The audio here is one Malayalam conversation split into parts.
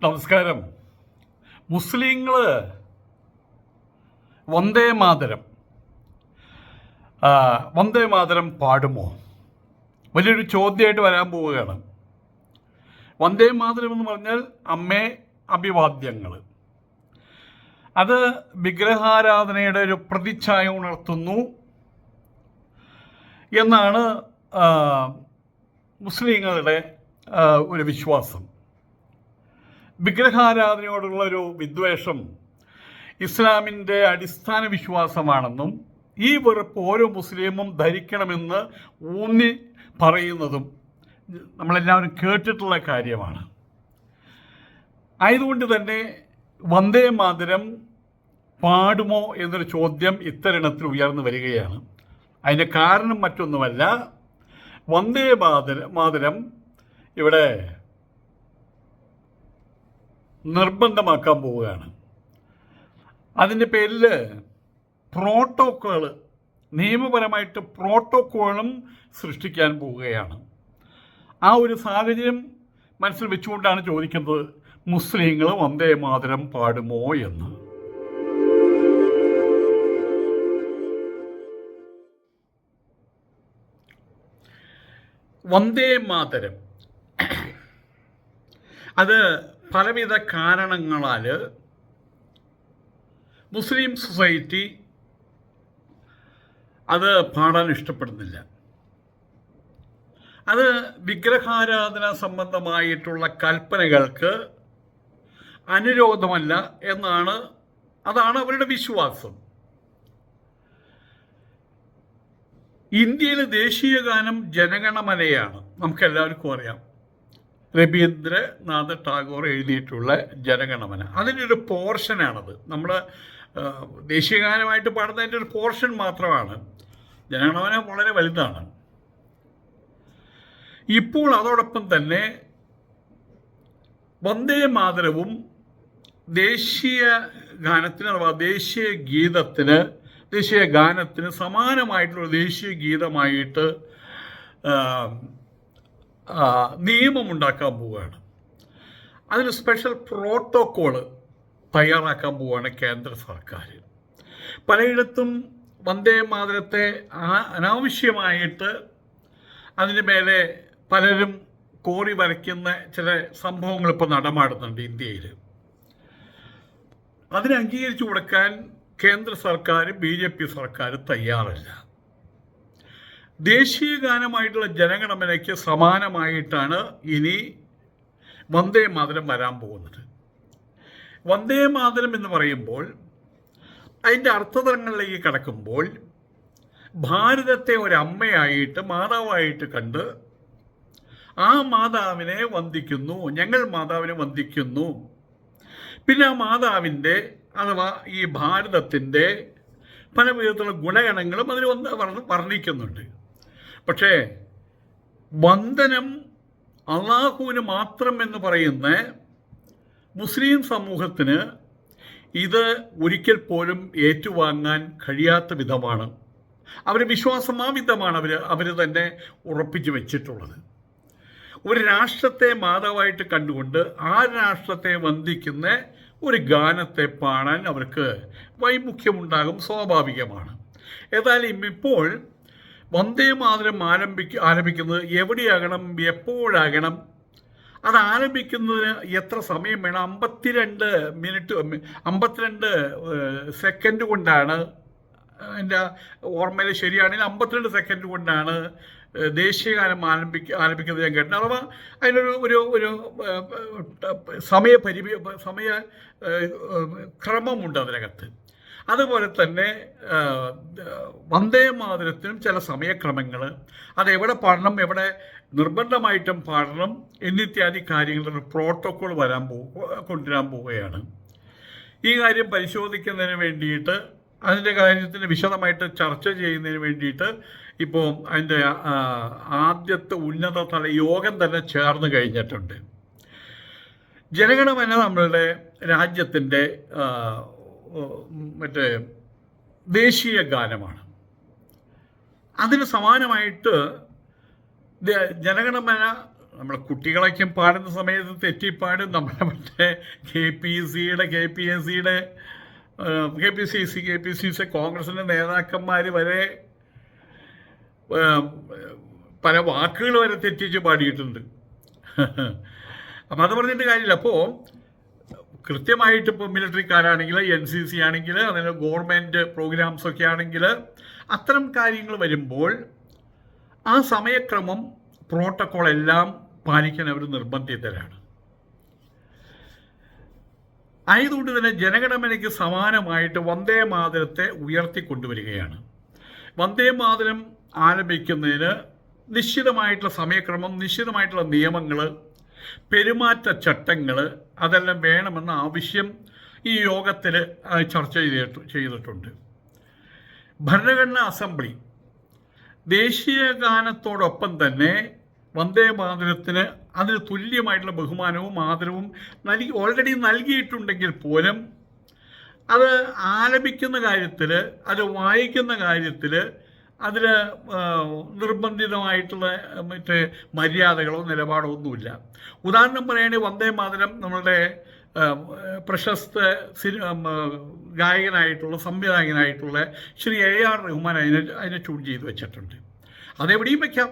നമസ്കാരം. മുസ്ലിങ്ങൾ വന്ദേ മാതരം വന്ദേ മാതരം പാടുമോ? വലിയൊരു ചോദ്യമായിട്ട് വരാൻ പോവുകയാണ്. വന്ദേ മാതരം എന്ന് പറഞ്ഞാൽ അമ്മേ അഭിവാദ്യങ്ങൾ. അത് വിഗ്രഹാരാധനയുടെ ഒരു പ്രതിച്ഛായ ഉണർത്തുന്നു എന്നാണ് മുസ്ലിങ്ങളുടെ ഒരു വിശ്വാസം. വിഗ്രഹാരാധനയോടുള്ള ഒരു വിദ്വേഷം ഇസ്ലാമിൻ്റെ അടിസ്ഥാന വിശ്വാസമാണെന്നും ഈ വെറുപ്പ് ഓരോ മുസ്ലിമും ധരിക്കണമെന്ന് ഊന്നി പറയുന്നതും നമ്മളെല്ലാവരും കേട്ടിട്ടുള്ള കാര്യമാണ്. ആയതുകൊണ്ട് തന്നെ വന്ദേ മാതരം പാടുമോ എന്നൊരു ചോദ്യം ഇത്തരണത്തിൽ ഉയർന്നു വരികയാണ്. അതിൻ്റെ കാരണം മറ്റൊന്നുമല്ല, വന്ദേ മാതരം ഇവിടെ നിർബന്ധമാക്കാൻ പോവുകയാണ്. അതിൻ്റെ പേരിൽ നിയമപരമായിട്ട് പ്രോട്ടോക്കോളും സൃഷ്ടിക്കാൻ പോവുകയാണ്. ആ ഒരു സാഹചര്യം മനസ്സിൽ വെച്ചുകൊണ്ടാണ് ചോദിക്കുന്നത്, മുസ്ലിങ്ങൾ വന്ദേ മാതരം പാടുമോ എന്ന്. വന്ദേ മാതരം അത് പലവിധ കാരണങ്ങളാൽ മുസ്ലിം സൊസൈറ്റി അത് പാടാൻ ഇഷ്ടപ്പെടുന്നില്ല. അത് വിഗ്രഹാരാധന സംബന്ധമായിട്ടുള്ള കൽപ്പനകൾക്ക് അനുരോധമല്ല അതാണ് അവരുടെ വിശ്വാസം. ഇന്ത്യയിലെ ദേശീയ ഗാനം ജനഗണമനയാണ്, നമുക്കെല്ലാവർക്കും അറിയാം. രവീന്ദ്രനാഥ ടാഗോർ എഴുതിയിട്ടുള്ള ജനഗണമന, അതിൻ്റെ ഒരു പോർഷനാണത്. നമ്മുടെ ദേശീയഗാനമായിട്ട് പാടുന്നതിൻ്റെ ഒരു പോർഷൻ മാത്രമാണ്. ജനഗണമന വളരെ വലുതാണ്. ഇപ്പോൾ അതോടൊപ്പം തന്നെ വന്ദേ മാതരവും ദേശീയ ഗാനത്തിന് അഥവാ ദേശീയ ഗാനത്തിന് സമാനമായിട്ടുള്ള ദേശീയ ഗീതമായിട്ട് നിയമമുണ്ടാക്കാൻ പോവുകയാണ്. അതിന് സ്പെഷ്യൽ പ്രോട്ടോക്കോള് തയ്യാറാക്കാൻ പോവുകയാണ് കേന്ദ്ര സർക്കാർ. പലയിടത്തും വന്ദേ മാതരത്തെ അനാവശ്യമായിട്ട് അതിന് മേലെ പലരും കോറി വരയ്ക്കുന്ന ചില സംഭവങ്ങൾ ഇപ്പോൾ നടമാടുന്നുണ്ട് ഇന്ത്യയിൽ. അതിനെ അംഗീകരിച്ചു കൊടുക്കാൻ കേന്ദ്ര സർക്കാർ, BJP സർക്കാർ തയ്യാറല്ല. ദേശീയ ഗാനമായിട്ടുള്ള ജനഗണമനയ്ക്ക് സമാനമായിട്ടാണ് ഇനി വന്ദേ മാതരം വരാൻ പോകുന്നത്. വന്ദേ മാതരം എന്ന് പറയുമ്പോൾ അതിൻ്റെ അർത്ഥതലങ്ങളിലേക്ക് കടക്കുമ്പോൾ ഭാരതത്തെ ഒരമ്മയായിട്ട്, മാതാവായിട്ട് കണ്ട് ആ മാതാവിനെ വന്ദിക്കുന്നു, ഞങ്ങൾ മാതാവിനെ വന്ദിക്കുന്നു. പിന്നെ ആ മാതാവിൻ്റെ അഥവാ ഈ ഭാരതത്തിൻ്റെ പല വിധത്തിലുള്ള ഗുണഗണങ്ങളും അതിൽ വർണ്ണിക്കുന്നുണ്ട്. പക്ഷേ വന്ദനം അള്ളാഹുവിന് മാത്രം എന്ന് പറയുന്ന മുസ്ലിം സമൂഹത്തിന് ഇത് ഒരിക്കൽ പോലും ഏറ്റുവാങ്ങാൻ കഴിയാത്ത വിധമാണ്. അവരുടെ വിശ്വാസം ആ വിധമാണ് അവർ തന്നെ ഉറപ്പിച്ചു വെച്ചിട്ടുള്ളത്. ഒരു രാഷ്ട്രത്തെ മാതാവായിട്ട് കണ്ടുകൊണ്ട് ആ രാഷ്ട്രത്തെ വന്ദിക്കുന്ന ഒരു ഗാനത്തെ പാടാൻ അവർക്ക് വൈമുഖ്യമുണ്ടാകും, സ്വാഭാവികമാണ്. ഏതായാലും ഇപ്പോൾ വന്ദേ മാതരം ആരംഭിക്കുന്നത് എവിടെയാകണം, എപ്പോഴാകണം, അത് ആരംഭിക്കുന്നതിന് എത്ര സമയം വേണം? 52 സെക്കൻഡ് കൊണ്ടാണ്, എൻ്റെ ഓർമ്മയിൽ ശരിയാണെങ്കിൽ 52 സെക്കൻഡ് കൊണ്ടാണ് ദേശീയഗാനം ആരംഭിക്കുന്നത് ഞാൻ കേട്ടത്. അഥവാ അതിനൊരു സമയ ക്രമമുണ്ട് അതിനകത്ത്. അതുപോലെ തന്നെ വന്ദേ മാതരത്തിനും ചില സമയക്രമങ്ങൾ, അതെവിടെ പാടണം, എവിടെ നിർബന്ധമായിട്ടും പാടണം എന്നിത്യാദി കാര്യങ്ങളുടെ പ്രോട്ടോക്കോൾ കൊണ്ടുവരാൻ പോവുകയാണ്. ഈ കാര്യം പരിശോധിക്കുന്നതിന് വേണ്ടിയിട്ട്, അതിൻ്റെ കാര്യത്തിന് വിശദമായിട്ട് ചർച്ച ചെയ്യുന്നതിന് വേണ്ടിയിട്ട് ഇപ്പോൾ അതിൻ്റെ ആദ്യത്തെ ഉന്നതതല യോഗം തന്നെ ചേർന്ന് കഴിഞ്ഞിട്ടുണ്ട്. ജനഗണമന നമ്മളുടെ രാജ്യത്തിൻ്റെ ദേശീയ ഗാനമാണ്. അതിന് സമാനമായിട്ട് ജനഗണമന നമ്മൾ കുട്ടികളൊക്കെ പാടുന്ന സമയത്ത് തെറ്റിപ്പാടും നമ്മുടെ മറ്റേ KPCC കോൺഗ്രസിൻ്റെ നേതാക്കന്മാർ വരെ പല വാക്കുകൾ വരെ തെറ്റിച്ച് പാടിയിട്ടുണ്ട്. അപ്പം അത് പറഞ്ഞിട്ട് കാര്യമില്ല. അപ്പോൾ കൃത്യമായിട്ട് ഇപ്പോൾ മിലിറ്ററിക്കാരാണെങ്കിൽ, NCC ആണെങ്കിൽ, അതിന് ഗവൺമെൻറ് പ്രോഗ്രാംസൊക്കെ ആണെങ്കിൽ അത്തരം കാര്യങ്ങൾ വരുമ്പോൾ ആ സമയക്രമം പ്രോട്ടോക്കോൾ എല്ലാം പാലിക്കാൻ അവർ നിർബന്ധിതരാണ്. ആയതുകൊണ്ട് തന്നെ ജനഗണമനയ്ക്ക് സമാനമായിട്ട് വന്ദേ മാതരത്തെ ഉയർത്തിക്കൊണ്ടുവരികയാണ്. വന്ദേ മാതരം ആലപിക്കുന്നതിന് നിശ്ചിതമായിട്ടുള്ള സമയക്രമം, നിശ്ചിതമായിട്ടുള്ള നിയമങ്ങൾ, പെരുമാറ്റച്ചട്ടങ്ങൾ അതെല്ലാം വേണമെന്ന ആവശ്യം ഈ യോഗത്തിൽ ചർച്ച ചെയ്തിട്ടുണ്ട്. ഭരണഘടനാ അസംബ്ലി ദേശീയ ഗാനത്തോടൊപ്പം തന്നെ വന്ദേ മാതരത്തിന് അതിന് തുല്യമായിട്ടുള്ള ബഹുമാനവും ആദരവും ഓൾറെഡി നൽകിയിട്ടുണ്ടെങ്കിൽ പോലും അത് ആലപിക്കുന്ന കാര്യത്തിൽ, അത് വായിക്കുന്ന കാര്യത്തിൽ അതിൽ നിർബന്ധിതമായിട്ടുള്ള മറ്റേ മര്യാദകളോ നിലപാടോ ഒന്നുമില്ല. ഉദാഹരണം പറയുകയാണെങ്കിൽ വന്ദേ മാതരം നമ്മളുടെ പ്രശസ്ത ഗായകനായിട്ടുള്ള സംവിധായകനായിട്ടുള്ള ശ്രീ AR റഹ്മാൻ അതിനെ ട്യൂൺ ചെയ്ത് വെച്ചിട്ടുണ്ട്. അതെവിടെയും വയ്ക്കാം,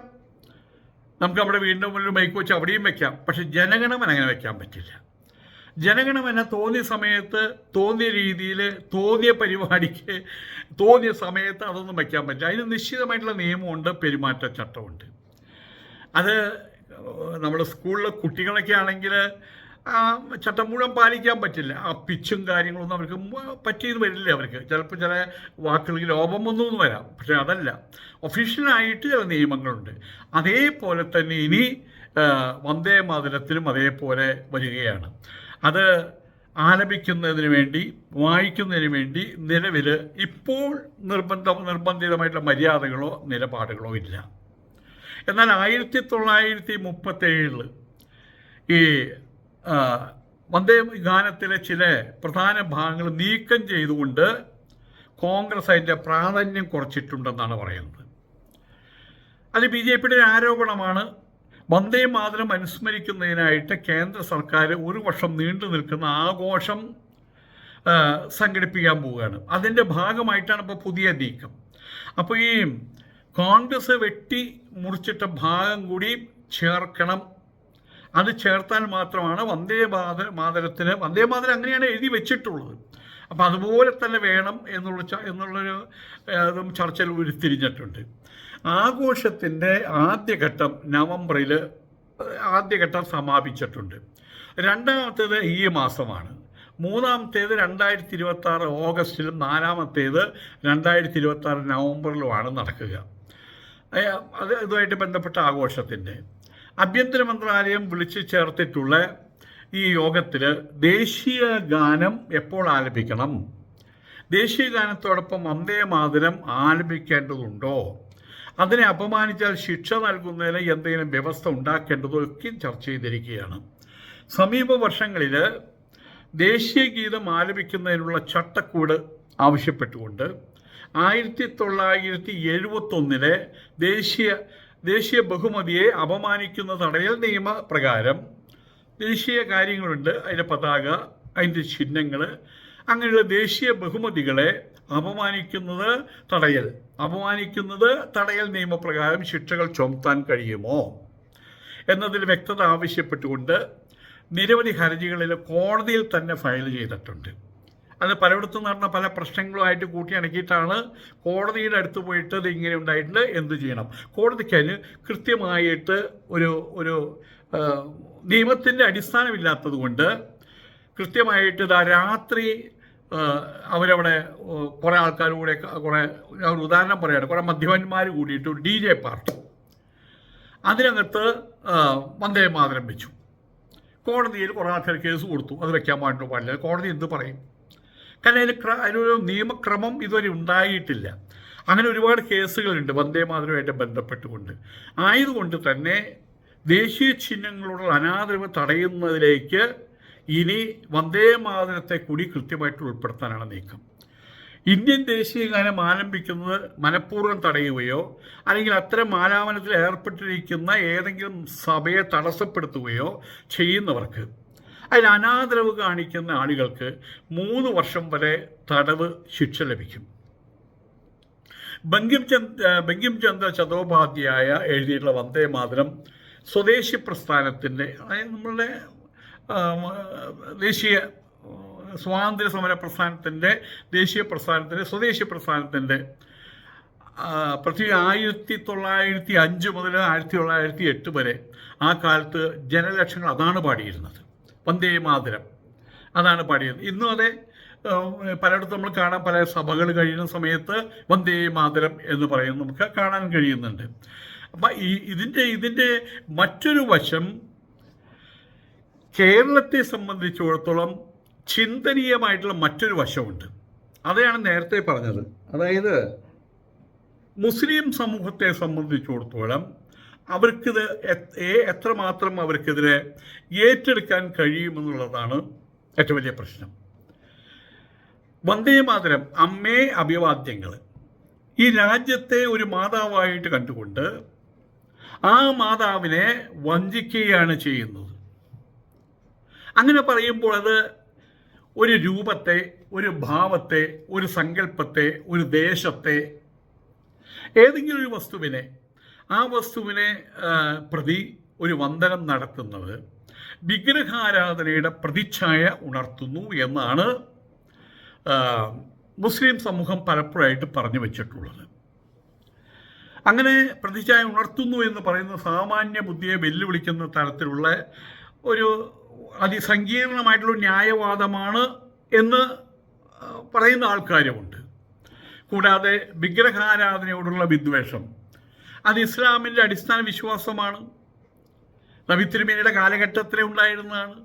നമുക്ക് നമ്മുടെ വീടിൻ്റെ മുന്നിൽ മൈക്ക് വെച്ച് അവിടെയും വയ്ക്കാം. പക്ഷെ ജനഗണമന അങ്ങനെ വയ്ക്കാൻ പറ്റില്ല. ജനഗണമന തോന്നിയ സമയത്ത്, തോന്നിയ രീതിയിൽ, തോന്നിയ പരിപാടിക്ക്, തോന്നിയ സമയത്ത് അതൊന്നും വയ്ക്കാൻ പറ്റില്ല. അതിന് നിശ്ചിതമായിട്ടുള്ള നിയമമുണ്ട്, പെരുമാറ്റച്ചട്ടമുണ്ട്. അത് നമ്മൾ സ്കൂളിലെ കുട്ടികളൊക്കെ ആണെങ്കിൽ ചട്ടം മുഴുവൻ പാലിക്കാൻ പറ്റില്ല. ആ പിച്ചും കാര്യങ്ങളൊന്നും അവർക്ക് പറ്റിയെന്ന് വരില്ല. അവർക്ക് ചിലപ്പോൾ ചില വാക്കുകളിൽ ലോപം ഒന്നും വരാം. പക്ഷേ അതല്ല, ഒഫീഷ്യലായിട്ട് ചില നിയമങ്ങളുണ്ട്. അതേപോലെ തന്നെ ഇനി വന്ദേ മാതരത്തിലും അതേപോലെ വരികയാണ്. അത് ആലപിക്കുന്നതിന് വേണ്ടി, വായിക്കുന്നതിന് വേണ്ടി നിലവിൽ ഇപ്പോൾ നിർബന്ധിതമായിട്ടുള്ള മര്യാദകളോ നിലപാടുകളോ ഇല്ല. എന്നാൽ 1937 ഈ വന്ദേ ഗാനത്തിലെ ചില പ്രധാന ഭാഗങ്ങൾ നീക്കം ചെയ്തുകൊണ്ട് കോൺഗ്രസ് അതിൻ്റെ പ്രാധാന്യം കുറച്ചിട്ടുണ്ടെന്നാണ് പറയുന്നത്. അത് BJPയുടെ ഒരു ആരോപണമാണ്. വന്ദേ മാതരം അനുസ്മരിക്കുന്നതിനായിട്ട് കേന്ദ്ര സർക്കാർ 1 വർഷം നീണ്ടു നിൽക്കുന്ന ആഘോഷം സംഘടിപ്പിക്കാൻ പോവുകയാണ്. അതിൻ്റെ ഭാഗമായിട്ടാണ് ഇപ്പോൾ പുതിയ നീക്കം. അപ്പോൾ ഈ കോൺഗ്രസ് വെട്ടി മുറിച്ചിട്ട ഭാഗം കൂടി ചേർക്കണം. അത് ചേർത്താൽ മാത്രമാണ് വന്ദേ മാതരത്തിന്, വന്ദേ മാതരം അങ്ങനെയാണ് എഴുതി വെച്ചിട്ടുള്ളത്. അപ്പം അതുപോലെ തന്നെ വേണം എന്നുള്ളൊരു ചർച്ചയിൽ ഉരുത്തിരിഞ്ഞിട്ടുണ്ട്. ആഘോഷത്തിൻ്റെ ആദ്യഘട്ടം നവംബറിൽ ആദ്യഘട്ടം സമാപിച്ചിട്ടുണ്ട്. രണ്ടാമത്തേത് ഈ മാസമാണ്. മൂന്നാമത്തേത് 2026 ഓഗസ്റ്റിലും 4മത്തേത് 2026 നവംബറിലുമാണ് നടക്കുക. ഇതുമായിട്ട് ബന്ധപ്പെട്ട ആഘോഷത്തിൻ്റെ ആഭ്യന്തര മന്ത്രാലയം വിളിച്ചു ചേർത്തിട്ടുള്ള ഈ യോഗത്തിൽ ദേശീയ ഗാനം എപ്പോൾ ആലപിക്കണം, ദേശീയ ഗാനത്തോടൊപ്പം വന്ദേ മാതരം ആലപിക്കേണ്ടതുണ്ടോ, അതിനെ അപമാനിച്ചാൽ ശിക്ഷ നൽകുന്നതിന് എന്തെങ്കിലും വ്യവസ്ഥ ഉണ്ടാക്കേണ്ടതോ ഒക്കെ ചർച്ച ചെയ്തിരിക്കുകയാണ്. സമീപ വർഷങ്ങളിൽ ദേശീയ ഗീതം ആലപിക്കുന്നതിനുള്ള ചട്ടക്കൂട് ആവശ്യപ്പെട്ടുകൊണ്ട് 1971 ദേശീയ ബഹുമതിയെ അപമാനിക്കുന്ന തടയൽ നിയമപ്രകാരം ദേശീയ കാര്യങ്ങളുണ്ട്. അതിൻ്റെ പതാക, അതിൻ്റെ ചിഹ്നങ്ങൾ, അങ്ങനെയുള്ള ദേശീയ ബഹുമതികളെ അപമാനിക്കുന്നത് തടയൽ നിയമപ്രകാരം ശിക്ഷകൾ ചുമത്താൻ കഴിയുമോ എന്നതിൽ വ്യക്തത ആവശ്യപ്പെട്ടുകൊണ്ട് നിരവധി ഹർജികളിൽ കോടതിയിൽ തന്നെ ഫയൽ ചെയ്തിട്ടുണ്ട്. അത് പലയിടത്തും നടന്ന പല പ്രശ്നങ്ങളുമായിട്ട് കൂട്ടിയിണക്കിയിട്ടാണ് കോടതിയുടെ അടുത്ത് പോയിട്ട് ഇത് ഇങ്ങനെ ഉണ്ടായിട്ടുണ്ട്, എന്ത് ചെയ്യണം. കോടതിക്ക് അതിന് കൃത്യമായിട്ട് ഒരു നിയമത്തിൻ്റെ അടിസ്ഥാനമില്ലാത്തത് കൊണ്ട് കൃത്യമായിട്ട് രാത്രി അവരവിടെ കുറേ ആൾക്കാർ കൂടെ, കുറേ ഒരു ഉദാഹരണം പറയുകയാണ്, കുറേ മദ്യപന്മാർ കൂടിയിട്ട് ഒരു DJ പാർട്ടി അതിനകത്ത് വന്ദേ മാതരം വെച്ചു. കോടതിയിൽ കുറേ ആൾക്കാർ കേസ് കൊടുത്തു, അത് വെക്കാൻ പാടില്ല. കോടതി എന്ത് പറയും? കാരണം അതിനൊരു നിയമക്രമം ഇതുവരെ ഉണ്ടായിട്ടില്ല. അങ്ങനെ ഒരുപാട് കേസുകളുണ്ട് വന്ദേ മാതരവുമായിട്ട് ബന്ധപ്പെട്ടുകൊണ്ട്. ആയതുകൊണ്ട് തന്നെ ദേശീയ ചിഹ്നങ്ങളോടുള്ള അനാദരവ് തടയുന്നതിലേക്ക് ഇനി വന്ദേ മാതരത്തെ കൂടി കൃത്യമായിട്ട് ഉൾപ്പെടുത്താനാണ് നീക്കം. ഇന്ത്യൻ ദേശീയ ഗാനം ആലപിക്കുന്നത് മനഃപൂർവ്വം തടയുകയോ അല്ലെങ്കിൽ അത്തരം ആലാപനത്തിൽ ഏർപ്പെട്ടിരിക്കുന്ന ഏതെങ്കിലും സഭയെ തടസ്സപ്പെടുത്തുകയോ ചെയ്യുന്നവർക്ക്, അതിൽ അനാദരവ് കാണിക്കുന്ന ആളുകൾക്ക് 3 വർഷം വരെ തടവ് ശിക്ഷ ലഭിക്കും. ബങ്കിം ചന്ദ്ര ചതോപാധ്യായ എഴുതിയിട്ടുള്ള വന്ദേ മാതരം സ്വദേശി പ്രസ്ഥാനത്തിൻ്റെ, അതായത് നമ്മളുടെ ദേശീയ സ്വാതന്ത്ര്യ സമര പ്രസ്ഥാനത്തിൻ്റെ, ദേശീയ പ്രസ്ഥാനത്തിൻ്റെ, സ്വദേശി പ്രസ്ഥാനത്തിൻ്റെ പ്രത്യേക 1905 മുതൽ 1908 വരെ ആ കാലത്ത് ജനലക്ഷങ്ങൾ അതാണ് പാടിയിരുന്നത്. വന്ദേ മാതരം അതാണ് പാടിയിരുന്നത്. ഇന്നും അതെ, പലയിടത്തും നമ്മൾ കാണാൻ, പല സഭകൾ കഴിയുന്ന സമയത്ത് വന്ദേ മാതരം എന്ന് പറയുന്നത് നമുക്ക് കാണാൻ കഴിയുന്നുണ്ട്. അപ്പം ഇതിൻ്റെ മറ്റൊരു വശം കേരളത്തെ സംബന്ധിച്ചിടത്തോളം ചിന്തനീയമായിട്ടുള്ള മറ്റൊരു വശമുണ്ട്. അതാണ് നേരത്തെ പറഞ്ഞത്. അതായത് മുസ്ലിം സമൂഹത്തെ സംബന്ധിച്ചിടത്തോളം അവർക്കിത് എത്രമാത്രം അവർക്കെതിരെ ഏറ്റെടുക്കാൻ കഴിയുമെന്നുള്ളതാണ് ഏറ്റവും വലിയ പ്രശ്നം. വന്ദേ മാതരം, അമ്മേ അഭിവാദ്യങ്ങൾ, ഈ രാജ്യത്തെ ഒരു മാതാവായിട്ട് കണ്ടുകൊണ്ട് ആ മാതാവിനെ വഞ്ചിക്കുകയാണ് ചെയ്യുന്നത്. അങ്ങനെ പറയുമ്പോൾ അത് ഒരു രൂപത്തെ, ഒരു ഭാവത്തെ, ഒരു സങ്കല്പത്തെ, ഒരു ദേശത്തെ, ഏതെങ്കിലും ഒരു വസ്തുവിനെ, ആ വസ്തുവിനെ പ്രതി ഒരു വന്ദനം നടത്തുന്നത് വിഗ്രഹാരാധനയുടെ പ്രതിച്ഛായ ഉണർത്തുന്നു എന്നാണ് മുസ്ലിം സമൂഹം പലപ്പോഴായിട്ട് പറഞ്ഞു വച്ചിട്ടുള്ളത്. അങ്ങനെ പ്രതിച്ഛായ ഉണർത്തുന്നു എന്ന് പറയുന്ന സാമാന്യ ബുദ്ധിയെ വെല്ലുവിളിക്കുന്ന തരത്തിലുള്ള ഒരു അതിസങ്കീർണമായിട്ടുള്ള ന്യായവാദമാണ് എന്ന് പറയുന്ന ആൾക്കാരുമുണ്ട്. കൂടാതെ വിഗ്രഹാരാധനയോടുള്ള വിദ്വേഷം അത് ഇസ്ലാമിൻ്റെ അടിസ്ഥാന വിശ്വാസമാണ്. നബി തിരുമേനിയുടെ കാലഘട്ടത്തിലെ ഉണ്ടായിരുന്നതാണ്.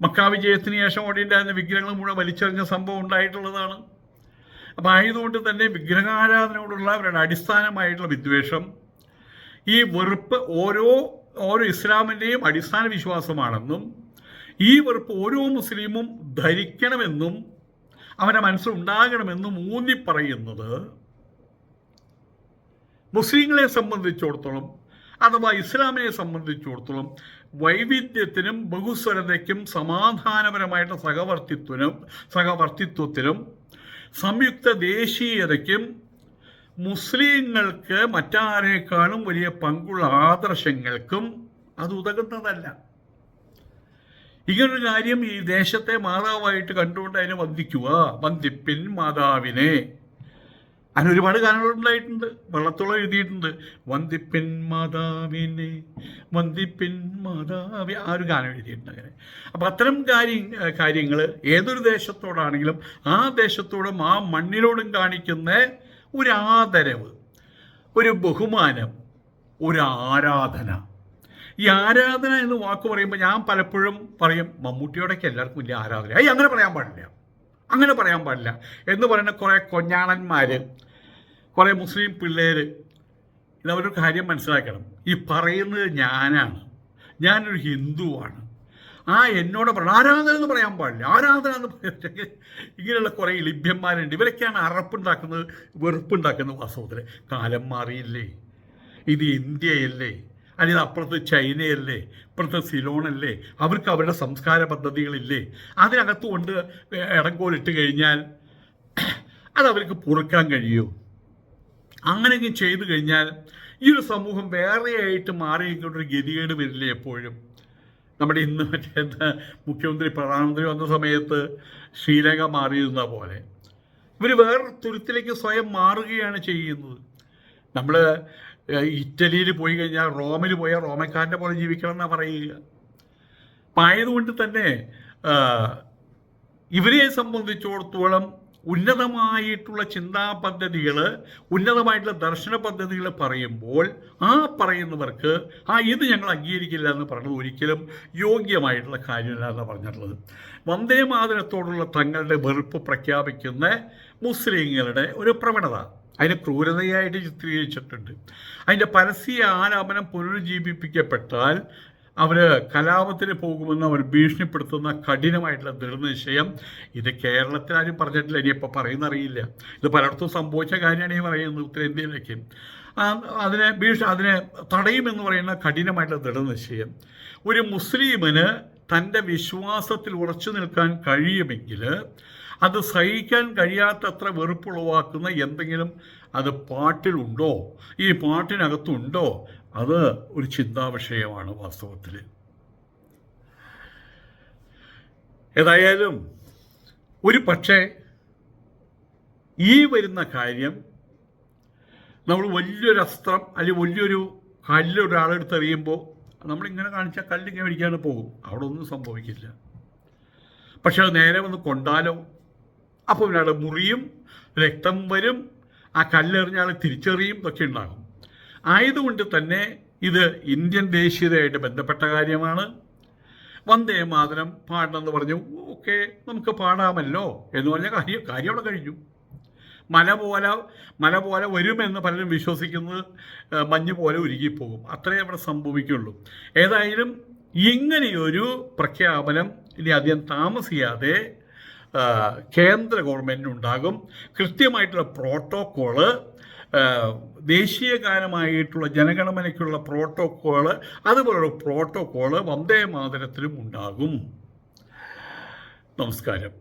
മക്കാ വിജയത്തിന് ശേഷം അവിടെ ഉണ്ടായിരുന്ന വിഗ്രഹങ്ങൾ മുഴുവൻ വലിച്ചെറിഞ്ഞ സംഭവം ഉണ്ടായിട്ടുള്ളതാണ്. അപ്പം ആയതുകൊണ്ട് തന്നെ വിഗ്രഹാരാധനയോടുള്ള അവരുടെ അടിസ്ഥാനമായിട്ടുള്ള വിദ്വേഷം, ഈ വെറുപ്പ് ഓരോ ഇസ്ലാമിൻ്റെയും അടിസ്ഥാന വിശ്വാസമാണെന്നും ഈ വെറുപ്പ് ഓരോ മുസ്ലിമും ധരിക്കണമെന്നും അവൻ്റെ മനസ്സിലുണ്ടാകണമെന്നും ഊന്നിപ്പറയുന്നത് മുസ്ലിങ്ങളെ സംബന്ധിച്ചിടത്തോളം അഥവാ ഇസ്ലാമിനെ സംബന്ധിച്ചിടത്തോളം വൈവിധ്യത്തിനും ബഹുസ്വരതയ്ക്കും സമാധാനപരമായിട്ടുള്ള സഹവർത്തിത്വത്തിനും സംയുക്ത ദേശീയതയ്ക്കും മുസ്ലിങ്ങൾക്ക് മറ്റാരേക്കാളും വലിയ പങ്കുള്ള ആദർശങ്ങൾക്കും അത് ഉതകുന്നതല്ല. ഇങ്ങനൊരു കാര്യം ഈ ദേശത്തെ മാതാവായിട്ട് കണ്ടുകൊണ്ട് അതിനെ വന്ദിപ്പിൻ മാതാവിനെ. അതിന് ഒരുപാട് ഗാനങ്ങളുണ്ടായിട്ടുണ്ട്. വള്ളത്തോളം എഴുതിയിട്ടുണ്ട്, വന്ദിപ്പിൻ മാതാവിനെ, വന്ദിപ്പിൻ മാതാവി, ആ ഒരു ഗാനം എഴുതിയിട്ടുണ്ട് അങ്ങനെ. അപ്പം അത്തരം കാര്യങ്ങൾ ഏതൊരു ദേശത്തോടാണെങ്കിലും ആ ദേശത്തോടും ആ മണ്ണിനോടും കാണിക്കുന്ന ഒരു ആദരവ്, ഒരു ബഹുമാനം, ഒരു ആരാധന. ഈ ആരാധന എന്ന് വാക്ക് പറയുമ്പോൾ ഞാൻ പലപ്പോഴും പറയും, മമ്മൂട്ടിയോടൊക്കെ എല്ലാവർക്കും വലിയ ആരാധന, അങ്ങനെ പറയാൻ പാടില്ല എന്ന് പറയുന്ന കുറേ കൊഞ്ഞാണന്മാർ, കുറേ മുസ്ലിം പിള്ളേർ, ഇതവരൊരു കാര്യം മനസ്സിലാക്കണം. ഈ പറയുന്നത് ഞാനൊരു ഹിന്ദുവാണ്, എന്നോട് ആരാധന എന്ന് പറയാൻ പാടില്ല, ആരാധന എന്ന് പറഞ്ഞിട്ട് ഇങ്ങനെയുള്ള കുറേ ലഭ്യന്മാരുണ്ട്. ഇവരൊക്കെയാണ് അറപ്പുണ്ടാക്കുന്നത്, വെറുപ്പുണ്ടാക്കുന്നത്. വാസ്തവത്തിൽ കാലം മാറിയില്ലേ, ഇത് ഇന്ത്യയല്ലേ, അല്ലെങ്കിൽ അപ്പുറത്ത് ചൈനയല്ലേ, ഇപ്പുറത്ത് സിലോണല്ലേ, അവർക്ക് അവരുടെ സംസ്കാര പദ്ധതികളില്ലേ, അതിനകത്ത് കൊണ്ട് ഇടങ്കോലിട്ട് കഴിഞ്ഞാൽ അതവർക്ക് പൊറുക്കാൻ കഴിയുമോ? അങ്ങനെയൊക്കെ ചെയ്തു കഴിഞ്ഞാൽ ഈ ഒരു സമൂഹം വേറെയായിട്ട് മാറിയിക്കൊണ്ടൊരു ഗതികേട് വരില്ലേ എപ്പോഴും. നമ്മുടെ ഇന്ന് മുഖ്യമന്ത്രി പ്രധാനമന്ത്രി വന്ന സമയത്ത് ശ്രീലങ്ക മാറിയിരുന്ന പോലെ ഇവർ വേറൊരു തുരുത്തിലേക്ക് സ്വയം മാറുകയാണ് ചെയ്യുന്നത്. നമ്മൾ ഇറ്റലിയിൽ പോയി കഴിഞ്ഞാൽ, റോമിൽ പോയാൽ റോമക്കാരൻ്റെ പോലെ ജീവിക്കണം എന്നാണ് പറയുക. അപ്പം ആയതുകൊണ്ട് തന്നെ ഇവരെ സംബന്ധിച്ചിടത്തോളം ഉന്നതമായിട്ടുള്ള ചിന്താ പദ്ധതികൾ, ഉന്നതമായിട്ടുള്ള ദർശന പദ്ധതികൾ പറയുമ്പോൾ ആ പറയുന്നവർക്ക് ഇത് ഞങ്ങൾ അംഗീകരിക്കില്ല എന്ന് പറഞ്ഞത് ഒരിക്കലും യോഗ്യമായിട്ടുള്ള കാര്യമില്ല എന്ന് പറഞ്ഞിട്ടുള്ളത്. വന്ദേ മാതരത്തോടുള്ള തങ്ങളുടെ വെറുപ്പ് പ്രഖ്യാപിക്കുന്ന മുസ്ലിങ്ങളുടെ ഒരു പ്രവണത അതിനെ ക്രൂരതയായിട്ട് ചിത്രീകരിച്ചിട്ടുണ്ട്. അതിൻ്റെ പരസ്യ ആലാപനം പുനരുജ്ജീവിപ്പിക്കപ്പെട്ടാൽ അവർ കലാപത്തിന് പോകുമെന്ന് അവർ ഭീഷണിപ്പെടുത്തുന്ന കഠിനമായിട്ടുള്ള ദൃഢനിശ്ചയം ഇത് കേരളത്തിൽ ആരും പറഞ്ഞിട്ടില്ല, ഇനിയിപ്പോൾ പറയുന്ന അറിയില്ല. ഇത് പലയിടത്തും സംഭവിച്ച കാര്യമാണ് ഈ പറയുന്നത് ഉത്തരേന്ത്യയിലേക്ക്. അതിനെ തടയുമെന്ന് പറയുന്ന കഠിനമായിട്ടുള്ള ദൃഢനിശ്ചയം. ഒരു മുസ്ലിമിന് തൻ്റെ വിശ്വാസത്തിൽ ഉറച്ചു നിൽക്കാൻ കഴിയുമെങ്കിൽ അത് സഹിക്കാൻ കഴിയാത്തത്ര വെറുപ്പുളവാക്കുന്ന എന്തെങ്കിലും അത് പാട്ടിലുണ്ടോ, ഈ പാട്ടിനകത്തുണ്ടോ, അത് ഒരു ചിന്താ വിഷയമാണ് വാസ്തവത്തിൽ. ഏതായാലും ഒരു പക്ഷേ ഈ വരുന്ന കാര്യം നമ്മൾ വലിയൊരു അസ്ത്രം അല്ലെങ്കിൽ വലിയൊരു കല്ല് ഒരാളെടുത്ത് എറിയുമ്പോൾ നമ്മളിങ്ങനെ കാണിച്ചാൽ കല്ലിങ്ങനെ പിടിക്കാതെ പോകും, അവിടെ ഒന്നും സംഭവിക്കില്ല. പക്ഷെ അത് നേരെ വന്ന് കൊണ്ടാലോ, അപ്പോൾ പിന്നെ മുറിയും, രക്തം വരും, ആ കല്ലെറിഞ്ഞാൽ തിരിച്ചറിയും, ഇതൊക്കെ ഉണ്ടാകും. ആയതുകൊണ്ട് തന്നെ ഇത് ഇന്ത്യൻ ദേശീയതയായിട്ട് ബന്ധപ്പെട്ട കാര്യമാണ്. വന്ദേ മാതരം പാടണമെന്ന് പറഞ്ഞു, ഓക്കെ നമുക്ക് പാടാമല്ലോ എന്ന് പറഞ്ഞ കാര്യം അവിടെ കഴിഞ്ഞു. മല പോലെ വരുമെന്ന് പലരും വിശ്വസിക്കുന്നത് മഞ്ഞ് പോലെ ഉരുകിപ്പോകും, അത്രേ അവിടെ സംഭവിക്കുള്ളൂ. ഏതായാലും ഇങ്ങനെയൊരു പ്രഖ്യാപനം ഇനി അധികം താമസിയാതെ കേന്ദ്ര ഗവൺമെൻറ്റിനുണ്ടാകും. കൃത്യമായിട്ടുള്ള പ്രോട്ടോക്കോള്, ദേശീയ ഗാനമായിട്ടുള്ള ജനഗണമനയ്ക്കുള്ള പ്രോട്ടോക്കോള്, അതുപോലുള്ള പ്രോട്ടോക്കോള് വന്ദേ മാതരത്തിലും ഉണ്ടാകും. നമസ്കാരം.